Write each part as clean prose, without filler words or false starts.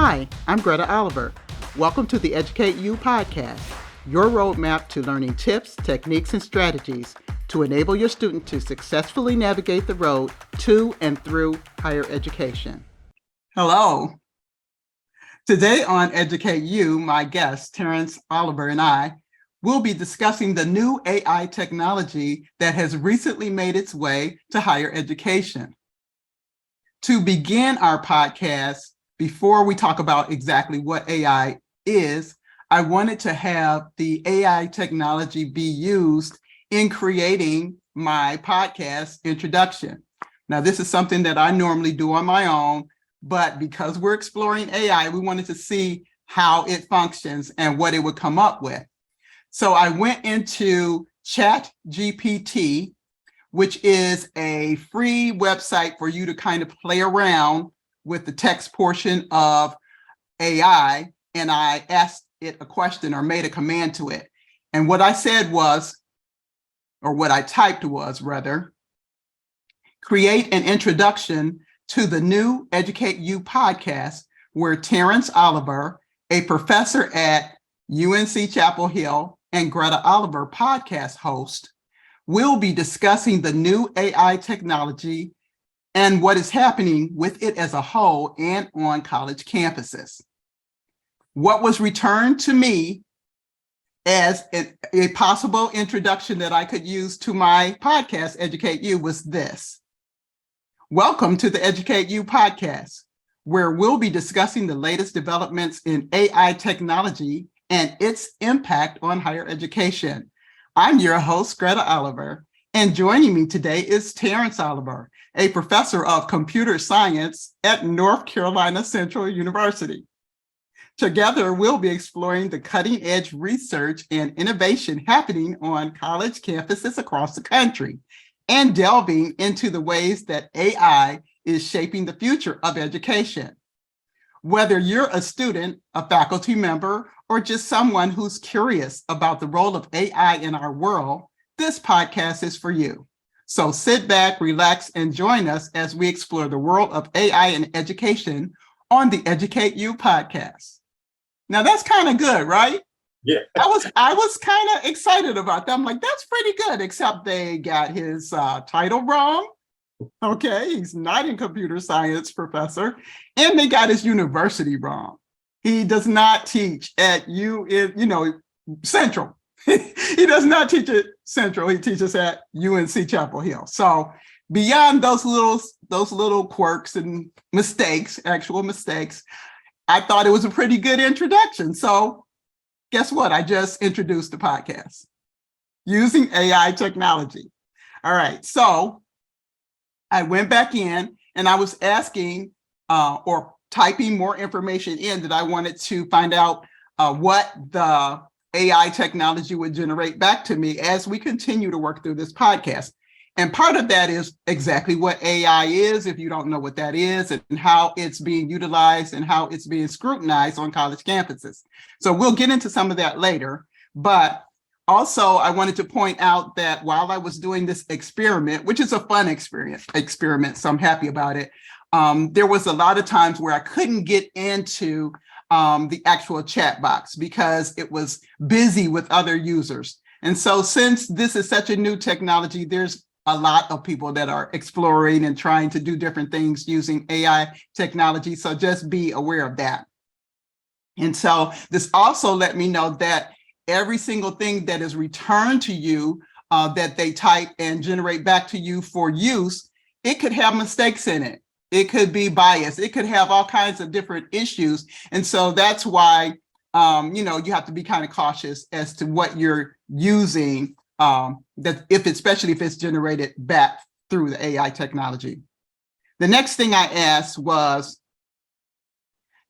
Hi, I'm Greta Oliver. Welcome to the EducateU podcast, your roadmap to learning tips, techniques, and strategies to enable your student to successfully navigate the road to and through higher education. Hello. Today on EducateU, my guest, Terence Oliver, and I will be discussing the new AI technology that has recently made its way to higher education. To begin our podcast, before we talk about exactly what AI is, I wanted to have the AI technology be used in creating my podcast introduction. Now, this is something that I normally do on my own, but because we're exploring AI, we wanted to see how it functions and what it would come up with. So I went into ChatGPT, which is a free website for you to kind of play around with the text portion of AI, and I asked it a question or made a command to it. And what I said was, or what I typed was rather, create an introduction to the new EducateU podcast, where Terence Oliver, a professor at UNC Chapel Hill and Greta Oliver podcast host, will be discussing the new AI technology and what is happening with it as a whole and on college campuses. What was returned to me as a possible introduction that I could use to my podcast, EducateU, was this. Welcome to the EducateU podcast, where we'll be discussing the latest developments in AI technology and its impact on higher education. I'm your host, Greta Oliver, and joining me today is Terence Oliver, a professor of computer science at North Carolina Central University. Together, we'll be exploring the cutting-edge research and innovation happening on college campuses across the country and delving into the ways that AI is shaping the future of education. Whether you're a student, a faculty member, or just someone who's curious about the role of AI in our world, this podcast is for you. So sit back, relax, and join us as we explore the world of AI in education on the EducateU podcast. Now that's kind of good, right? Yeah. I was kind of excited about that. I'm like, that's pretty good, except they got his title wrong. Okay, he's not a computer science professor, and they got his university wrong. He does not teach at Central. He does not teach at Central. He teaches at UNC Chapel Hill. So beyond those little quirks and mistakes, actual mistakes, I thought it was a pretty good introduction. So guess what? I just introduced the podcast using AI technology. All right. So I went back in and I was asking or typing more information in that I wanted to find out what the AI technology would generate back to me as we continue to work through this podcast. And part of that is exactly what AI is, if you don't know what that is, and how it's being utilized and how it's being scrutinized on college campuses. So we'll get into some of that later. But also, I wanted to point out that while I was doing this experiment, which is a fun experiment, so I'm happy about it, there was a lot of times where I couldn't get into the actual chat box because it was busy with other users. And so since this is such a new technology, there's a lot of people that are exploring and trying to do different things using AI technology. So just be aware of that. And so this also let me know that every single thing that is returned to you that they type and generate back to you for use, it could have mistakes in it. It could be biased. It could have all kinds of different issues. And so that's why, you have to be kind of cautious as to what you're using, especially if it's generated back through the AI technology. The next thing I asked was,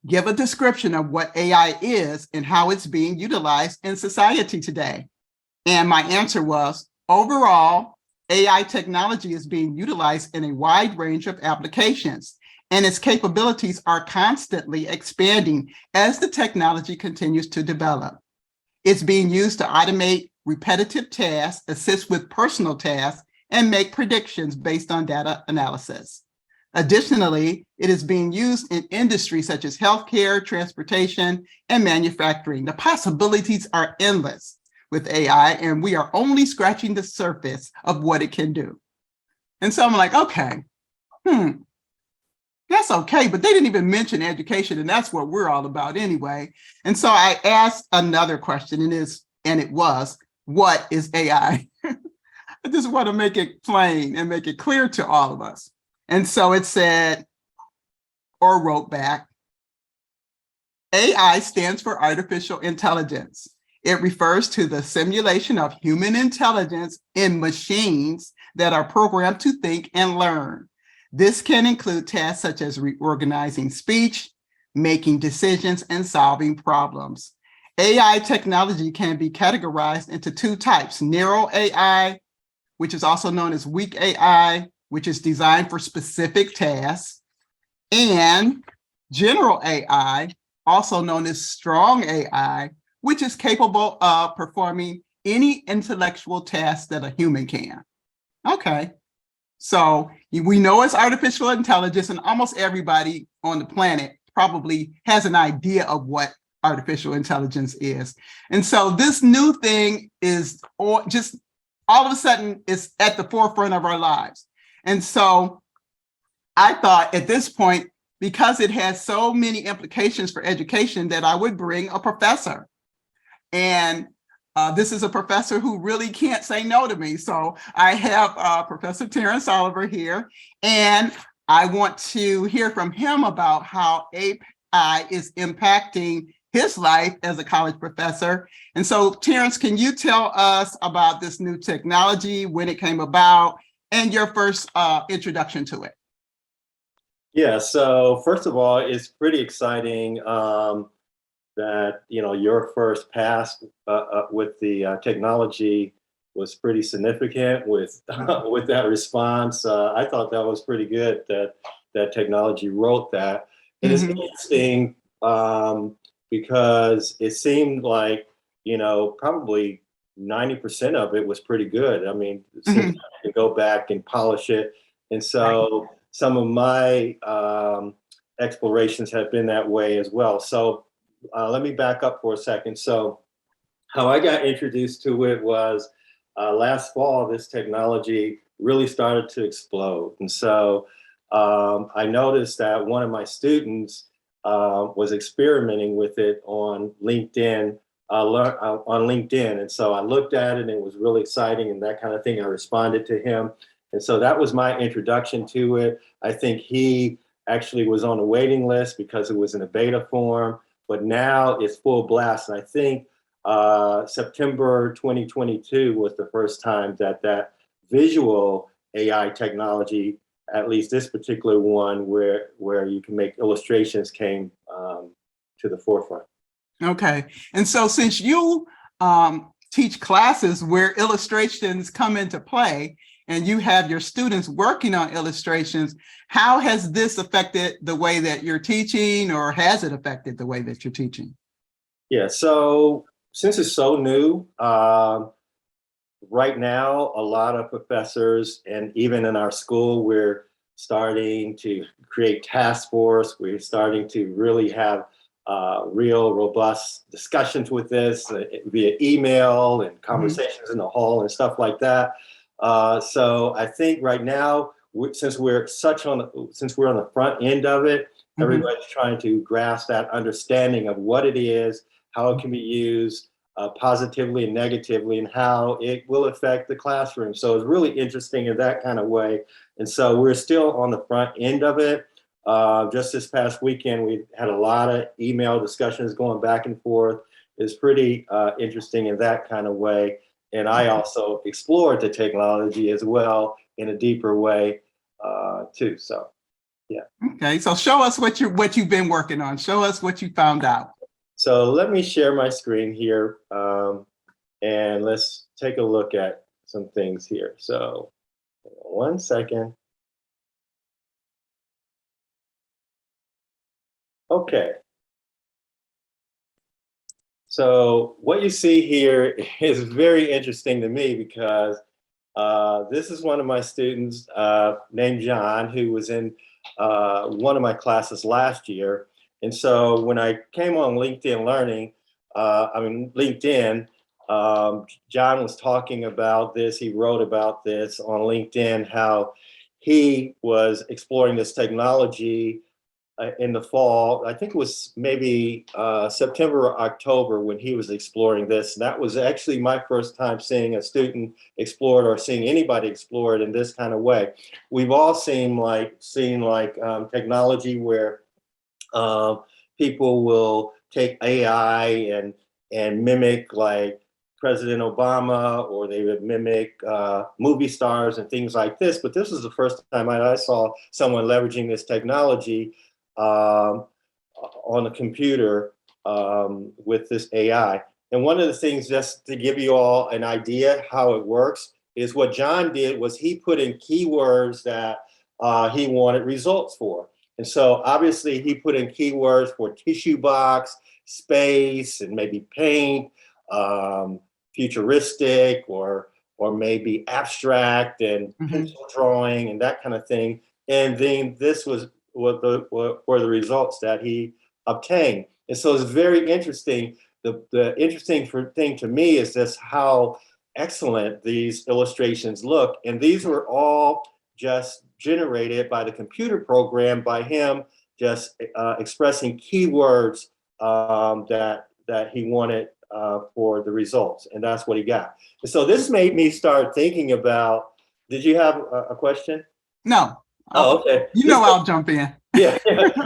give a description of what AI is and how it's being utilized in society today. And my answer was, overall, AI technology is being utilized in a wide range of applications, and its capabilities are constantly expanding as the technology continues to develop. It's being used to automate repetitive tasks, assist with personal tasks, and make predictions based on data analysis. Additionally, it is being used in industries such as healthcare, transportation, and manufacturing. The possibilities are endless with AI, and we are only scratching the surface of what it can do. And so I'm like, okay, that's okay, but they didn't even mention education, and that's what we're all about anyway. And so I asked another question, and it was, what is AI? I just want to make it plain and make it clear to all of us. And so it said, or wrote back, AI stands for artificial intelligence. It refers to the simulation of human intelligence in machines that are programmed to think and learn. This can include tasks such as reorganizing speech, making decisions, and solving problems. AI technology can be categorized into two types: narrow AI, which is also known as weak AI, which is designed for specific tasks, and general AI, also known as strong AI, which is capable of performing any intellectual task that a human can. Okay, so we know it's artificial intelligence, and almost everybody on the planet probably has an idea of what artificial intelligence is. And so this new thing is just all of a sudden it's at the forefront of our lives. And so I thought at this point, because it has so many implications for education, that I would bring a professor. And this is a professor who really can't say no to me. So I have Professor Terence Oliver here, and I want to hear from him about how AI is impacting his life as a college professor. And so, Terence, can you tell us about this new technology, when it came about, and your first introduction to it? Yeah, so first of all, it's pretty exciting that your first pass with the technology was pretty significant with with that response. I thought that was pretty good that technology wrote that. And it's interesting because it seemed like probably 90% of it was pretty good. I mean, it seems like I can go back and polish it, and so some of my explorations have been that way as well. So let me back up for a second. So how I got introduced to it was last fall, this technology really started to explode. And so I noticed that one of my students was experimenting with it on LinkedIn. And so I looked at it and it was really exciting and that kind of thing. I responded to him. And so that was my introduction to it. I think he actually was on a waiting list because it was in a beta form, but now it's full blast. And I think September 2022 was the first time that visual AI technology, at least this particular one, where you can make illustrations, came to the forefront. Okay, and so since you teach classes where illustrations come into play, and you have your students working on illustrations, how has this affected the way that you're teaching, or has it affected the way that you're teaching? Yeah, so since it's so new, right now, a lot of professors, and even in our school, we're starting to create task force. We're starting to really have real robust discussions with this via email and conversations in the hall and stuff like that. So I think right now, since we're on the front end of it, everybody's trying to grasp that understanding of what it is, how it can be used positively and negatively, and how it will affect the classroom. So it's really interesting in that kind of way. And so we're still on the front end of it. Just this past weekend, we had a lot of email discussions going back and forth. It's pretty interesting in that kind of way. And I also explored the technology as well in a deeper way too. So, yeah. Okay, so show us what you've been working on. Show us what you found out. So let me share my screen here, and let's take a look at some things here. So, 1 second. Okay. So what you see here is very interesting to me because this is one of my students named John, who was in one of my classes last year. And so when I came on LinkedIn Learning, LinkedIn, John was talking about this. He wrote about this on LinkedIn, how he was exploring this technology in the fall. I think it was maybe September or October when he was exploring this. And that was actually my first time seeing a student explore it or seeing anybody explore it in this kind of way. We've all seen technology where people will take AI and mimic like President Obama, or they would mimic movie stars and things like this. But this was the first time I saw someone leveraging this technology on a computer with this AI. And one of the things, just to give you all an idea how it works, is what John did was he put in keywords that he wanted results for. And so obviously he put in keywords for tissue box, space, and maybe paint, futuristic, or maybe abstract and pencil drawing and that kind of thing. And then this was were the results that he obtained. And so it's very interesting. The interesting thing to me is just how excellent these illustrations look. And these were all just generated by the computer program, by him just expressing keywords that he wanted for the results. And that's what he got. And so this made me start thinking about, did you have a question? No. Oh, okay. I'll jump in. Yeah.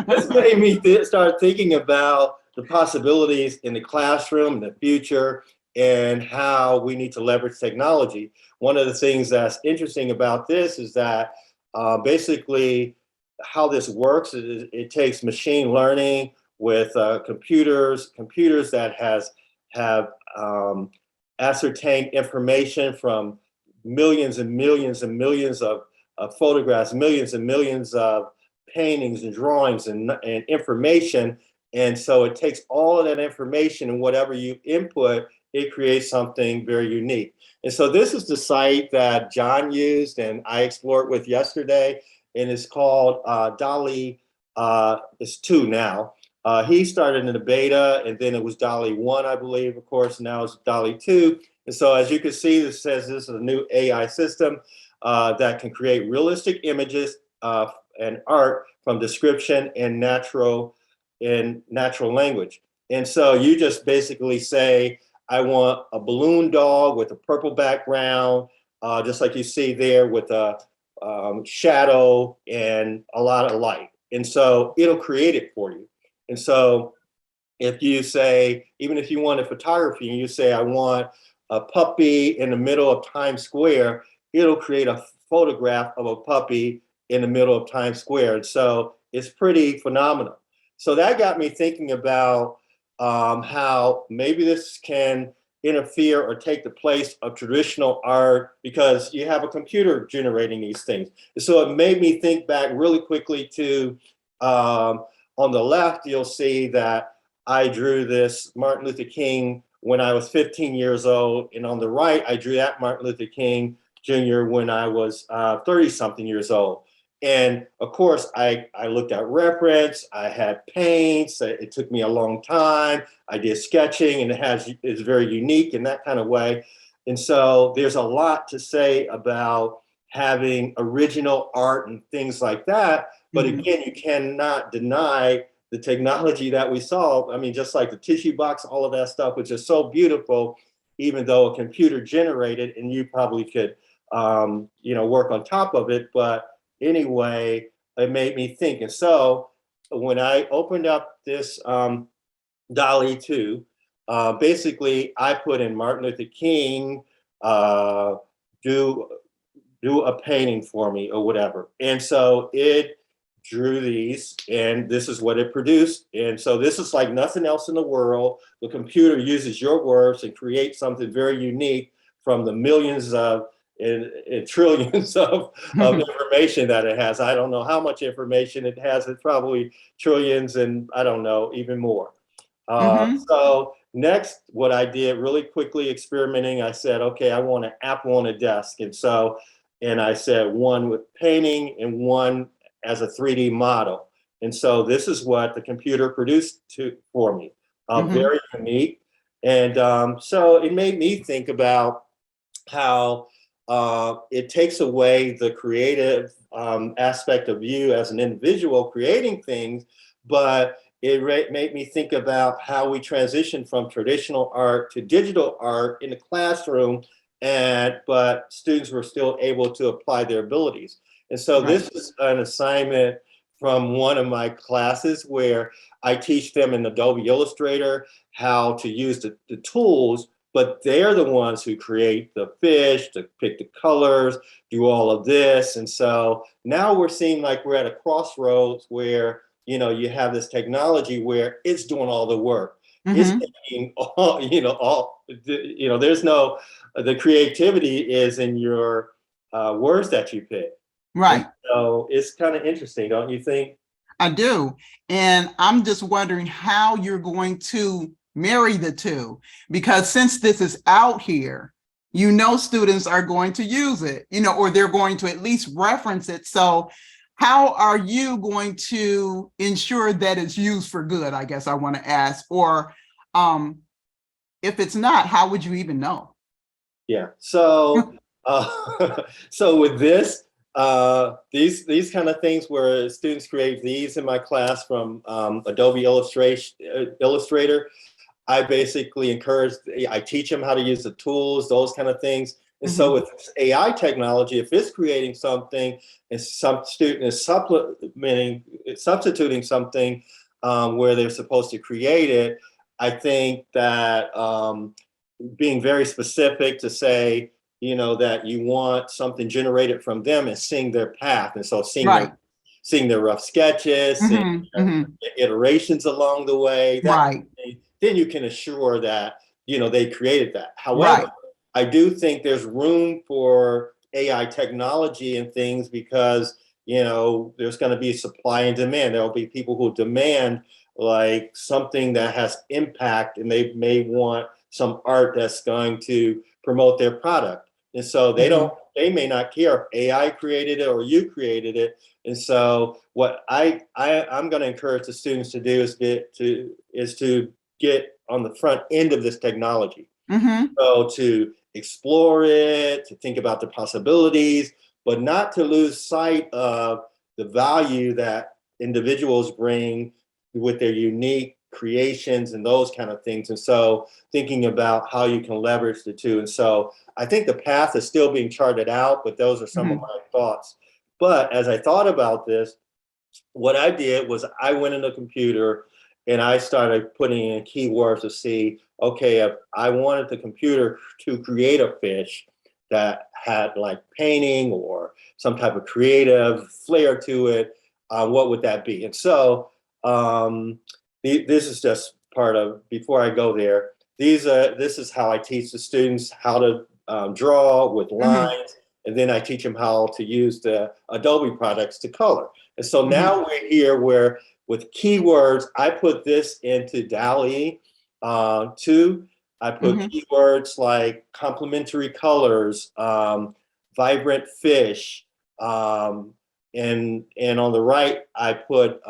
This made me start thinking about the possibilities in the classroom, in the future, and how we need to leverage technology. One of the things that's interesting about this is that basically how this works is it takes machine learning with computers that have ascertained information from millions and millions and millions of photographs, millions and millions of paintings and drawings and information. And so it takes all of that information, and whatever you input, it creates something very unique. And so this is the site that John used and I explored with yesterday, and it's called DALL-E. It's 2 now. He started in the beta, and then it was DALL-E 1, I believe, of course. Now it's DALL-E 2. And so as you can see, this says this is a new AI system that can create realistic images and art from description in natural language. And so you just basically say, I want a balloon dog with a purple background, just like you see there, with a shadow and a lot of light. And so it'll create it for you. And so if you say, even if you wanted photography and you say, I want a puppy in the middle of Times Square, it'll create a photograph of a puppy in the middle of Times Square. And so it's pretty phenomenal. So that got me thinking about how maybe this can interfere or take the place of traditional art, because you have a computer generating these things. So it made me think back really quickly to, on the left, you'll see that I drew this Martin Luther King when I was 15 years old. And on the right, I drew that Martin Luther King Jr. when I was 30-something years old. And of course, I looked at reference, I had paints, it took me a long time, I did sketching, and it's very unique in that kind of way. And so there's a lot to say about having original art and things like that. But again, you cannot deny the technology that we saw. I mean, just like the tissue box, all of that stuff, which is so beautiful, even though a computer generated, and you probably could, work on top of it. But anyway, it made me think. And so when I opened up this DALL-E 2, basically I put in Martin Luther King, do a painting for me or whatever. And so it drew these, and this is what it produced. And so this is like nothing else in the world. The computer uses your words and creates something very unique from the millions of and trillions of information that it has. I don't know how much information it has. It's probably trillions, and I don't know, even more. So next, what I did really quickly experimenting, I said, okay, I want an apple on a desk. And I said one with painting and one as a 3D model. And so this is what the computer produced for me. Very unique. And so it made me think about how it takes away the creative aspect of you as an individual creating things, but it made me think about how we transition from traditional art to digital art in the classroom, but students were still able to apply their abilities. And so this is an assignment from one of my classes where I teach them in Adobe Illustrator how to use the tools, but they're the ones who create the fish, to pick the colors, do all of this. And so now we're seeing like we're at a crossroads where, you know, you have this technology where it's doing all the work. It's making all, there's no, the creativity is in your words that you pick. Right. And so it's kind of interesting, don't you think? I do. And I'm just wondering how you're going to marry the two, because since this is out here, you know, students are going to use it, you know, or they're going to at least reference it. So how are you going to ensure that it's used for good? I guess I want to ask, or if it's not, how would you even know? Yeah. So, so with this, these kind of things where students create these in my class from Adobe Illustrator, I basically I teach them how to use the tools, those kind of things. And so with AI technology, if it's creating something and some student is substituting something where they're supposed to create it, I think that being very specific to say, you know, that you want something generated from them and seeing their path. And so seeing their rough sketches, seeing their iterations along the way, then you can assure that, you know, they created that. However, I do think there's room for AI technology and things because, you know, there's going to be supply and demand. There'll be people who demand like something that has impact, and they may want some art that's going to promote their product. And so they may not care if AI created it or you created it. And so what I'm going to encourage the students to do is to get on the front end of this technology. So to explore it, to think about the possibilities, but not to lose sight of the value that individuals bring with their unique creations and those kind of things. And so thinking about how you can leverage the two. And so I think the path is still being charted out, but those are some of my thoughts. But as I thought about this, what I did was I went in the computer and I started putting in keywords to see, okay, if I wanted the computer to create a fish that had like painting or some type of creative flair to it, what would that be? And so this is just part of, before I go there, this is how I teach the students how to draw with lines, and then I teach them how to use the Adobe products to color. And so now we're here where with keywords, I put this into DALL-E 2. I put keywords like complementary colors, vibrant fish, and on the right, I put,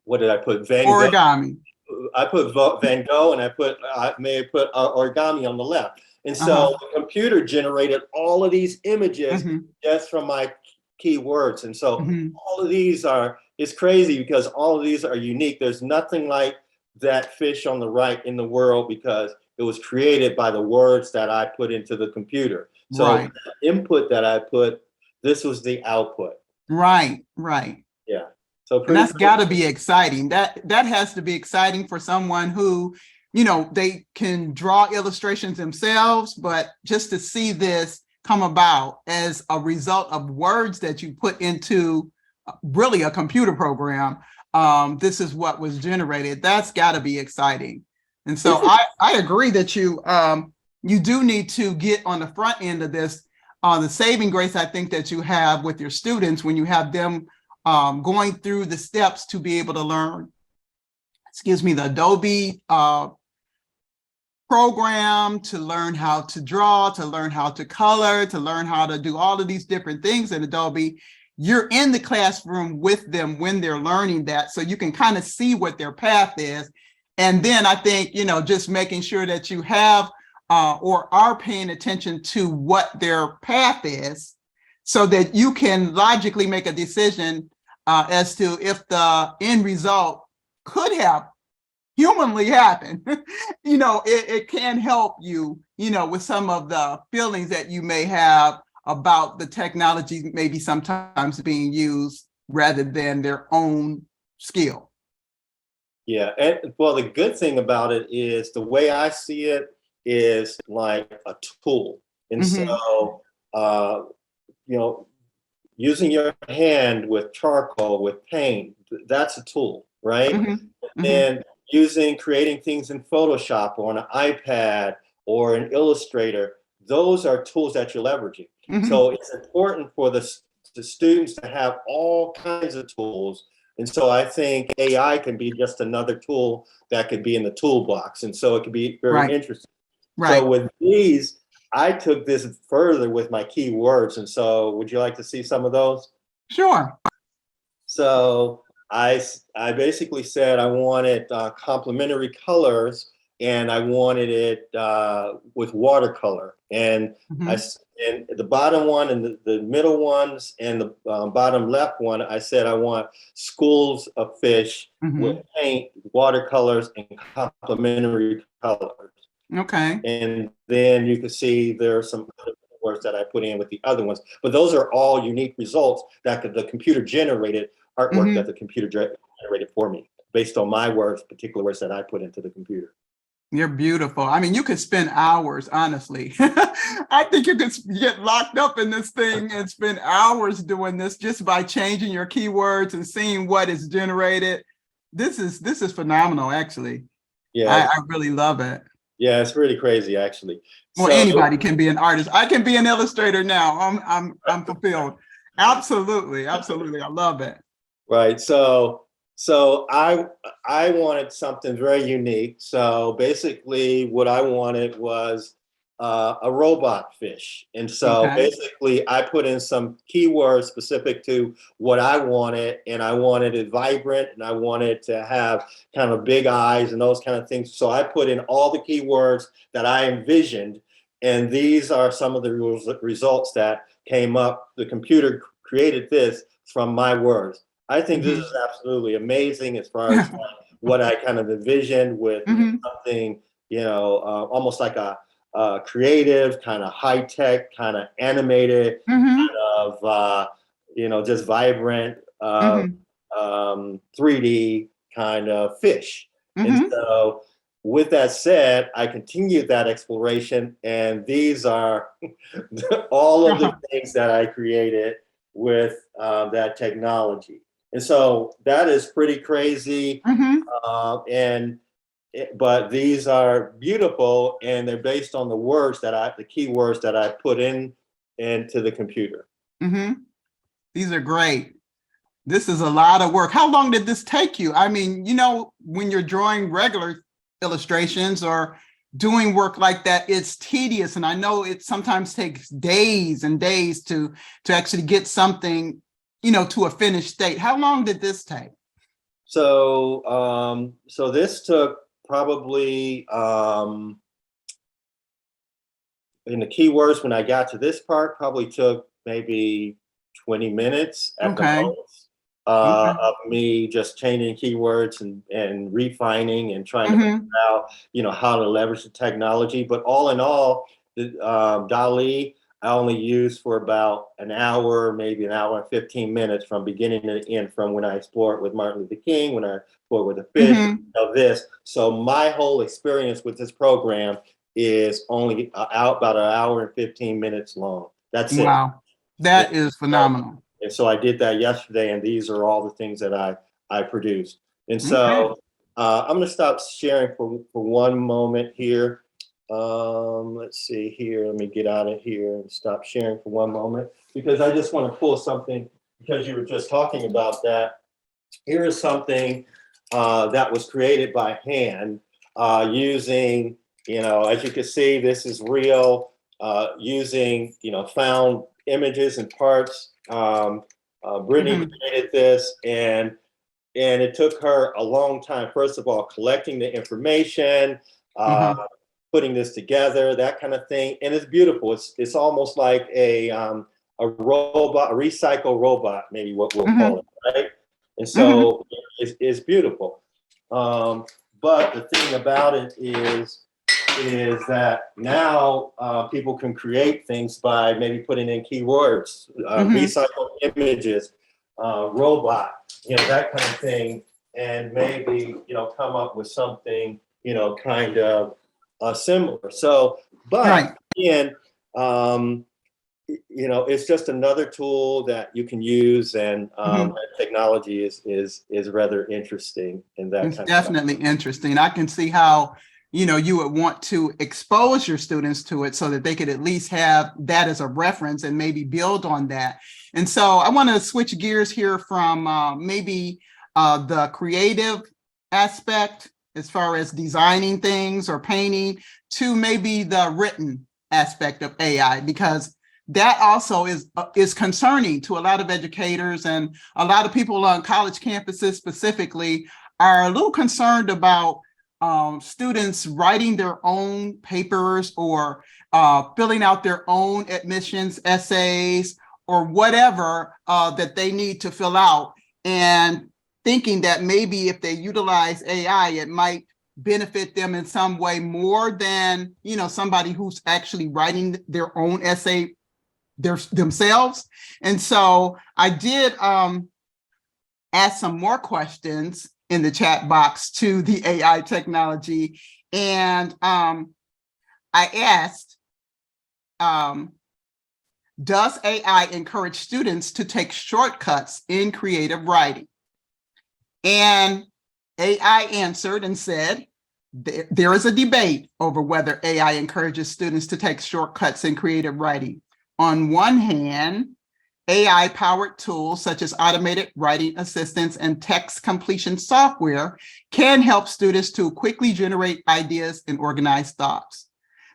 what did I put? Van Gogh. Origami. I put Van Gogh, and I may have put origami on the left. And so the computer generated all of these images just from my keywords. And so all of these it's crazy because all of these are unique. There's nothing like that fish on the right in the world because it was created by the words that I put into the computer. So the input that I put, this was the output. Right. Yeah. So and that's got to be exciting. That has to be exciting for someone who, you know, they can draw illustrations themselves, but just to see this come about as a result of words that you put into really a computer program, this is what was generated. That's got to be exciting. And so I agree that you do need to get on the front end of this. The saving grace I think that you have with your students when you have them going through the steps to be able to learn, the Adobe program, to learn how to draw, to learn how to color, to learn how to do all of these different things in Adobe. you're in the classroom with them when they're learning that, so you can kind of see what their path is. And then I think, just making sure that you have or are paying attention to what their path is, so that you can logically make a decision as to if the end result could have humanly happen. It can help you, with some of the feelings that you may have about the technology maybe sometimes being used rather than their own skill. Yeah, and well, the good thing about it is the way I see it is like a tool. And Mm-hmm. so, you know, using your hand with charcoal, with paint, that's a tool, right? Mm-hmm. Mm-hmm. And creating things in Photoshop or on an iPad or an Illustrator, those are tools that you're leveraging. Mm-hmm. So it's important for the students to have all kinds of tools. And so I think AI can be just another tool that could be in the toolbox. And so it could be very Right. interesting. Right. So with these, I took this further with my keywords. And so would you like to see some of those? Sure. So I basically said I wanted complementary colors, and I wanted it with watercolor. And Mm-hmm. and the bottom one and the middle ones and the bottom left one, I said I want schools of fish Mm-hmm. with paint, watercolors, and complementary colors. Okay. And then you can see there are some other words that I put in with the other ones, but those are all unique results that the computer generated artwork that Mm-hmm. the computer generated for me based on my words, particular words that I put into the computer. You're beautiful. I mean, you could spend hours, honestly. I think you could get locked up in this thing and spend hours doing this just by changing your keywords and seeing what is generated. This is phenomenal, actually. Yeah, I really love it. yeah, it's really crazy actually. Well, So anybody can be an artist. I can be an illustrator now. I'm fulfilled. Absolutely, absolutely. I love it. right, so I wanted something very unique. So basically, what I wanted was a robot fish, and so Okay. basically, I put in some keywords specific to what I wanted, and I wanted it vibrant, and I wanted to have kind of big eyes and those kind of things. So I put in all the keywords that I envisioned, and these are some of the results that came up. The computer created this from my words. I think this Mm-hmm. is absolutely amazing as far as what I kind of envisioned with Mm-hmm. something, almost like a creative, kind of high tech, kind of animated, Mm-hmm. of just vibrant Mm-hmm. 3D kind of fish. And Mm-hmm. so, with that said, I continued that exploration, and these are all of the things that I created with that technology. And so that is pretty crazy. Mm-hmm. And but these are beautiful, and they're based on the the keywords that I put into the computer. Mm-hmm. These are great. This is a lot of work. How long did this take you? I mean, when you're drawing regular illustrations or doing work like that, it's tedious. And I know it sometimes takes days and days to actually get something, to a finished state. How long did this take? So this took probably in the keywords when I got to this part, probably took maybe 20 minutes at the Okay. most Okay. of me just changing keywords and refining and trying to figure Mm-hmm. out, how to leverage the technology. But all in all, the DALL-E, I only used for about an hour, maybe an hour and 15 minutes from beginning to end, from when I explored with Martin Luther King, when I explored with the fish, Mm-hmm. of this. So my whole experience with this program is only about an hour and 15 minutes long. That's it. Wow. And That is so, phenomenal. and so I did that yesterday, and these are all the things that I produced. And Okay. so I'm going to stop sharing for one moment here. Let's see here. Let me get out of here and stop sharing for one moment, because I just want to pull something, because you were just talking about that. Here is something that was created by hand using, as you can see, this is real, using, found images and parts Brittany Mhm. created this, and it took her a long time. First of all, collecting the information, uh, Mhm. putting this together, that kind of thing, and it's beautiful. It's almost like a robot, a recycle robot, maybe what we'll call Mhm. it, right? And Mhm. so it's beautiful. But the thing about it is that now people can create things by maybe putting in keywords, Mhm. recycle images, robot, that kind of thing, and maybe, come up with something, kind of similar. So, but Right. again, it's just another tool that you can use, and Mhm. technology is rather interesting in that It's kind of stuff. definitely interesting. I can see how, you would want to expose your students to it so that they could at least have that as a reference and maybe build on that. And so I want to switch gears here from maybe the creative aspect as far as designing things or painting to maybe the written aspect of AI, because that also is concerning to a lot of educators and a lot of people on college campuses specifically are a little concerned about students writing their own papers or filling out their own admissions essays or whatever that they need to fill out, and thinking that maybe if they utilize AI, it might benefit them in some way more than somebody who's actually writing their own essay themselves. And so I did ask some more questions in the chat box to the AI technology. And I asked, um, does AI encourage students to take shortcuts in creative writing? And AI answered and said, there is a debate over whether AI encourages students to take shortcuts in creative writing. On one hand, AI-powered tools such as automated writing assistants and text completion software can help students to quickly generate ideas and organize thoughts.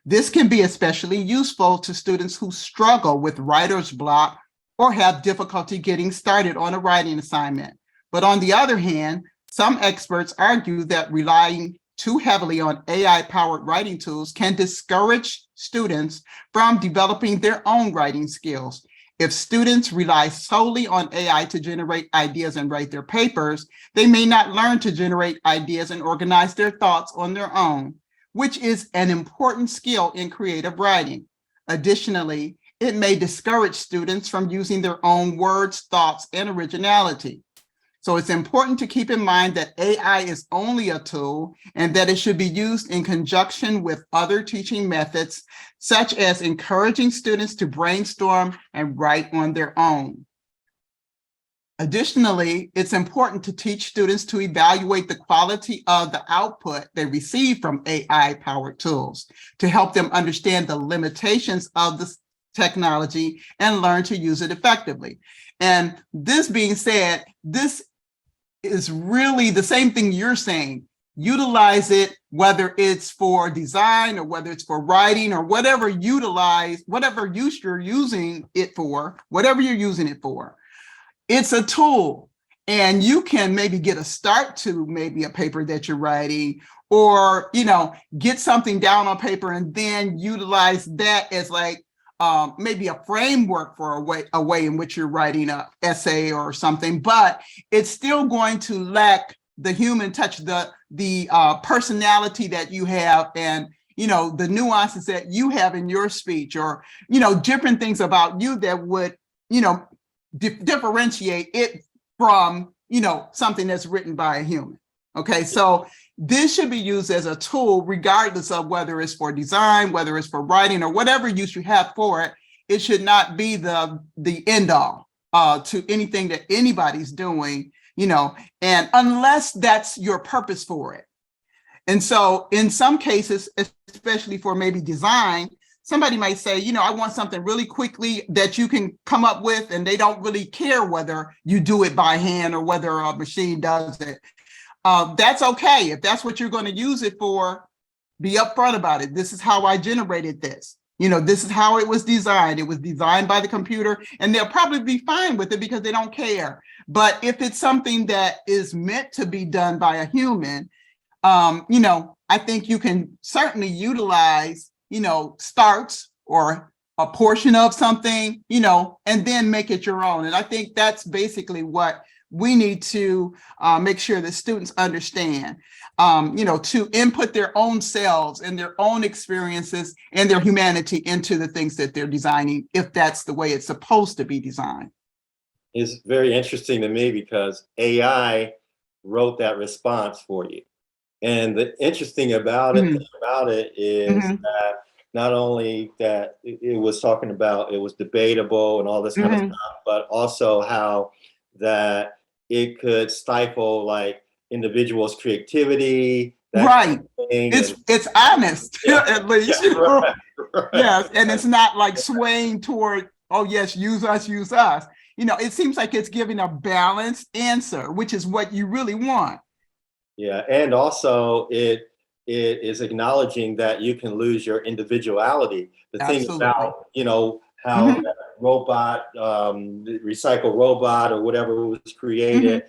This can be especially useful to students who struggle with writer's block or have difficulty getting started on a writing assignment. But on the other hand, some experts argue that relying too heavily on AI-powered writing tools can discourage students from developing their own writing skills. If students rely solely on AI to generate ideas and write their papers, they may not learn to generate ideas and organize their thoughts on their own, which is an important skill in creative writing. Additionally, it may discourage students from using their own words, thoughts, and originality. So it's important to keep in mind that AI is only a tool and that it should be used in conjunction with other teaching methods, such as encouraging students to brainstorm and write on their own. Additionally, it's important to teach students to evaluate the quality of the output they receive from AI-powered tools to help them understand the limitations of the technology and learn to use it effectively. And this being said, this is really the same thing you're saying. Utilize it, whether it's for design or whether it's for writing or whatever whatever use you're using it for, whatever you're using it for. It's a tool, and you can maybe get a start to maybe a paper that you're writing, or get something down on paper and then utilize that as like maybe a framework for a way in which you're writing an essay or something. But it's still going to lack the human touch, the personality that you have, and the nuances that you have in your speech, or different things about you that would differentiate it from something that's written by a human. Okay, so this should be used as a tool regardless of whether it's for design, whether it's for writing, or whatever use you have for it. It should not be the end all to anything that anybody's doing, and unless that's your purpose for it. And so in some cases, especially for maybe design, somebody might say, I want something really quickly that you can come up with, and they don't really care whether you do it by hand or whether a machine does it. That's okay. If that's what you're going to use it for, be upfront about it. This is how I generated this. This is how it was designed. It was designed by the computer, and they'll probably be fine with it because they don't care. But if it's something that is meant to be done by a human, I think you can certainly utilize, starts or a portion of something, and then make it your own. And I think that's basically what we need to make sure that students understand, to input their own selves and their own experiences and their humanity into the things that they're designing, if that's the way it's supposed to be designed. It's very interesting to me because AI wrote that response for you. And the interesting about it is that not only that it was talking about, it was debatable and all this kind of stuff, but also how that it could stifle like individuals' creativity. Right. It's honest, at least. Right. Yes, and it's not like swaying toward, oh yes, use us, use us. It seems like it's giving a balanced answer, which is what you really want. Yeah, and also it is acknowledging that you can lose your individuality. The Absolutely. thing about, how that robot, the recycle robot or whatever was created,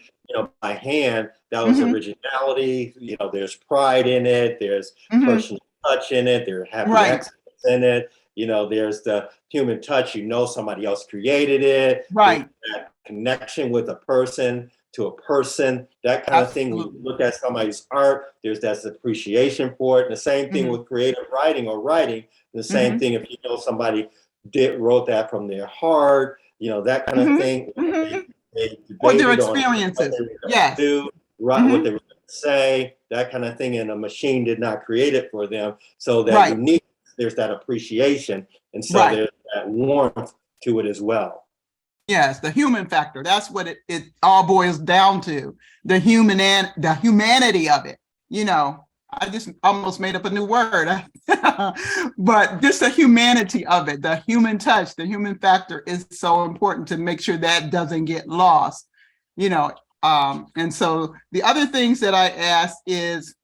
by hand, that was originality. There's pride in it. There's personal touch in it. There's happy accidents in it. There's the human touch. Somebody else created it. Right. That connection with a person to a person, that kind of thing. When you look at somebody's art, there's that appreciation for it. And the same thing with creative writing or writing. The same thing if somebody wrote that from their heart, that kind of thing. They or their experiences. Yes. What they were going to say, that kind of thing. And a machine did not create it for them. So that unique, there's that appreciation. And so there's that warmth to it as well. Yes, the human factor. That's what it all boils down to. The humanity of it. I just almost made up a new word, but just the humanity of it, the human touch, the human factor is so important to make sure that doesn't get lost. And so the other things that I asked is,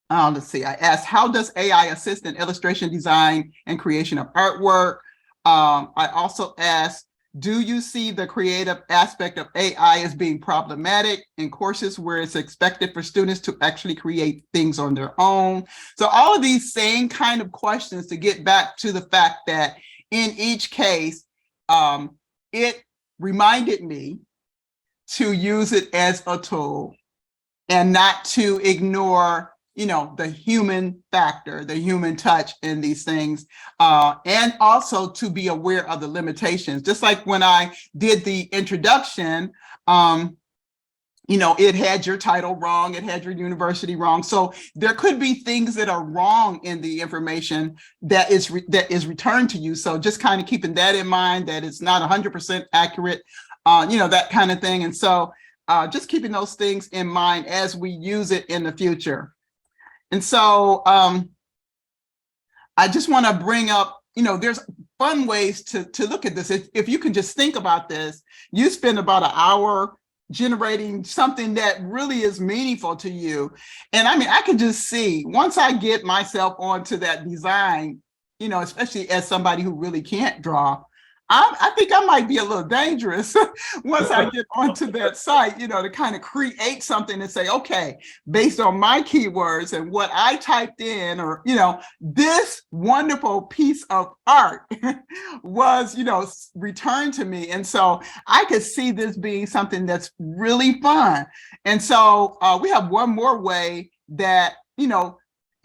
let's see, I asked, how does AI assist in illustration design and creation of artwork? I also asked, do you see the creative aspect of AI as being problematic in courses where it's expected for students to actually create things on their own? So all of these same kind of questions to get back to the fact that in each case, it reminded me to use it as a tool and not to ignore the human factor, the human touch in these things, and also to be aware of the limitations. Just like when I did the introduction, it had your title wrong, it had your university wrong. So there could be things that are wrong in the information that is returned to you. So just kind of keeping that in mind, that it's not 100% accurate, that kind of thing. And so just keeping those things in mind as we use it in the future. And so I just want to bring up, there's fun ways to look at this. If you can just think about this, you spend about an hour generating something that really is meaningful to you. And I can just see, once I get myself onto that design, especially as somebody who really can't draw, I think I might be a little dangerous once I get onto that site, to kind of create something and say, okay, based on my keywords and what I typed in, or, this wonderful piece of art was, returned to me. And so I could see this being something that's really fun. And so we have one more way that,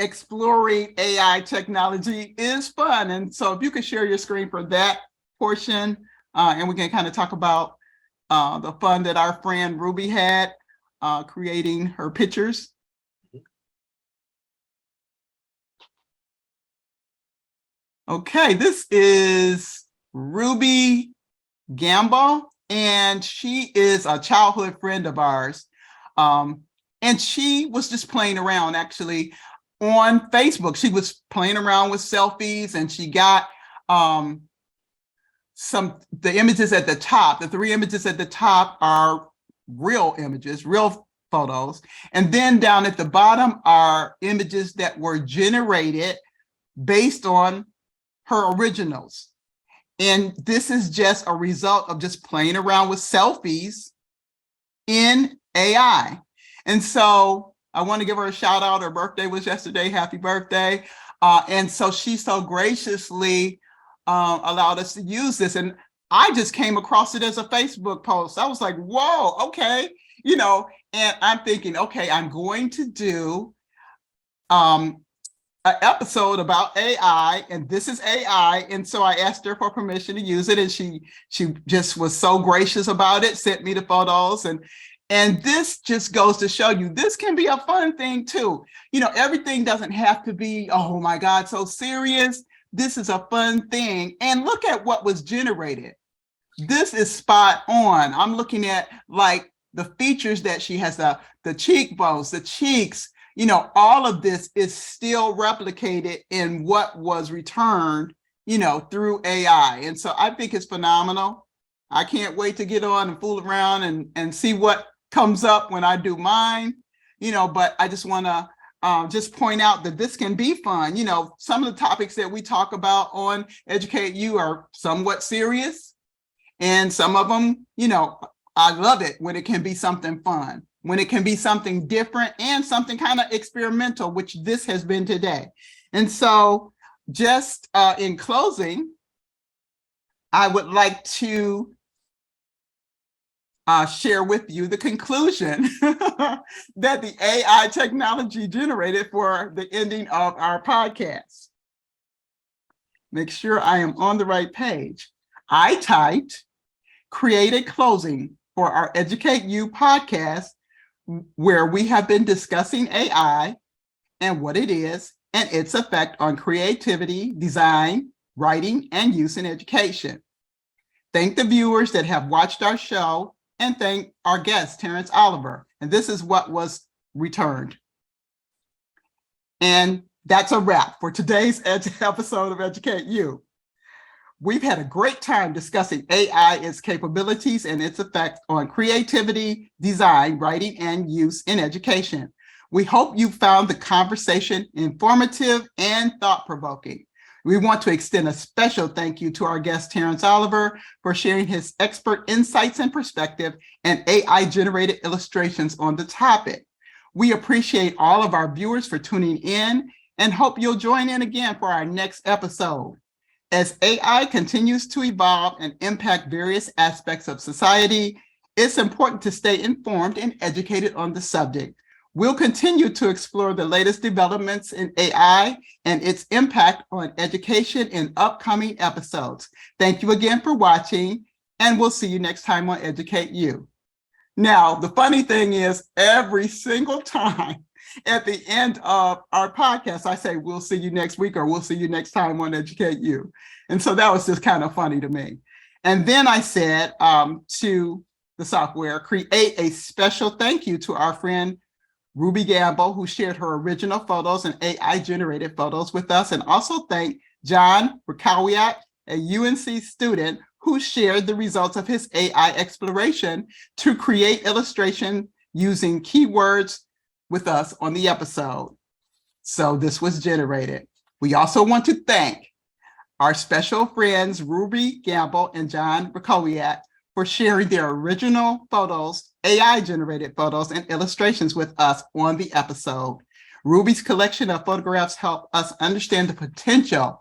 exploring AI technology is fun. And so if you could share your screen for that portion, and we can kind of talk about the fun that our friend Ruby had creating her pictures. Okay, this is Ruby Gamble, and she is a childhood friend of ours. And she was just playing around actually on Facebook. She was playing around with selfies, and she got the images at the top. The 3 images at the top are real images, real photos. And then down at the bottom are images that were generated based on her originals. And this is just a result of just playing around with selfies in AI. And so I want to give her a shout out. Her birthday was yesterday. Happy birthday. And so she so graciously allowed us to use this. And I just came across it as a Facebook post. I was like, whoa, okay. And I'm thinking, okay, I'm going to do an episode about AI, and this is AI. And so I asked her for permission to use it, and she just was so gracious about it, sent me the photos. And this just goes to show you, this can be a fun thing too. Everything doesn't have to be, oh my God, so serious. This is a fun thing. And look at what was generated. This is spot on. I'm looking at like the features that she has, the cheekbones, the cheeks, all of this is still replicated in what was returned, through AI. And so I think it's phenomenal. I can't wait to get on and fool around and see what comes up when I do mine, but I just want to just point out that this can be fun. Some of the topics that we talk about on EducateU are somewhat serious, and some of them, I love it when it can be something fun, when it can be something different and something kind of experimental, which this has been today. And so just in closing, I would like to share with you the conclusion that the AI technology generated for the ending of our podcast. Make sure I am on the right page. I typed, create a closing for our EducateU podcast, where we have been discussing AI and what it is and its effect on creativity, design, writing, and use in education. Thank the viewers that have watched our show, and thank our guest, Terence Oliver. And this is what was returned. And that's a wrap for today's episode of EducateU. We've had a great time discussing AI, its capabilities, and its effect on creativity, design, writing, and use in education. We hope you found the conversation informative and thought-provoking. We want to extend a special thank you to our guest, Terence Oliver, for sharing his expert insights and perspective and AI-generated illustrations on the topic. We appreciate all of our viewers for tuning in and hope you'll join in again for our next episode. As AI continues to evolve and impact various aspects of society, it's important to stay informed and educated on the subject. We'll continue to explore the latest developments in AI and its impact on education in upcoming episodes. Thank you again for watching, and we'll see you next time on EducateU. Now, the funny thing is, every single time at the end of our podcast, I say, we'll see you next week, or we'll see you next time on EducateU. And so that was just kind of funny to me. And then I said to the software, create a special thank you to our friend, Ruby Gamble, who shared her original photos and AI-generated photos with us, and also thank John Rakawiak, a UNC student who shared the results of his AI exploration to create illustration using keywords with us on the episode. So this was generated. We also want to thank our special friends, Ruby Gamble and John Rakawiak, for sharing their original photos, AI-generated photos, and illustrations with us on the episode. Ruby's collection of photographs help us understand the potential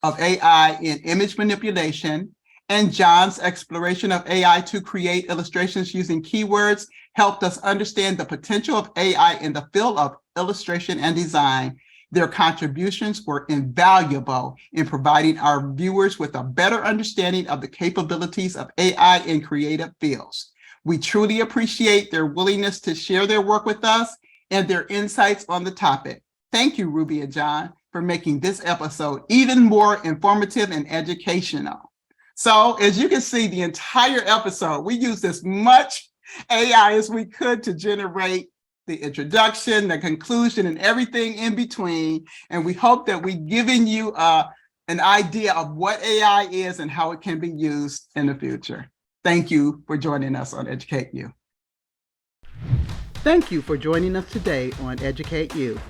of AI in image manipulation, and John's exploration of AI to create illustrations using keywords helped us understand the potential of AI in the field of illustration and design. Their contributions were invaluable in providing our viewers with a better understanding of the capabilities of AI in creative fields. We truly appreciate their willingness to share their work with us and their insights on the topic. Thank you, Ruby and John, for making this episode even more informative and educational. So as you can see, the entire episode, we used as much AI as we could to generate the introduction, the conclusion, and everything in between. And we hope that we've given you an idea of what AI is and how it can be used in the future. Thank you for joining us on EducateU. Thank you for joining us today on EducateU.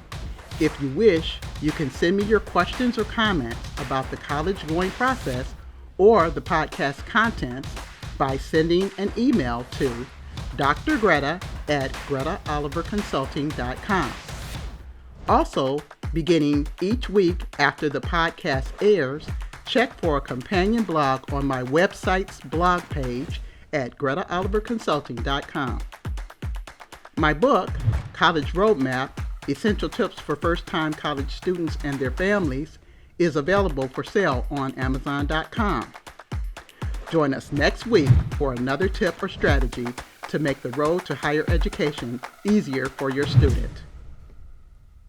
If you wish, you can send me your questions or comments about the college going process or the podcast contents by sending an email to drgreta@gretaoliverconsulting.com. Also, beginning each week after the podcast airs, check for a companion blog on my website's blog page at gretaoliverconsulting.com. My book, College Roadmap, Essential Tips for First-Time College Students and Their Families, is available for sale on Amazon.com. Join us next week for another tip or strategy to make the road to higher education easier for your student.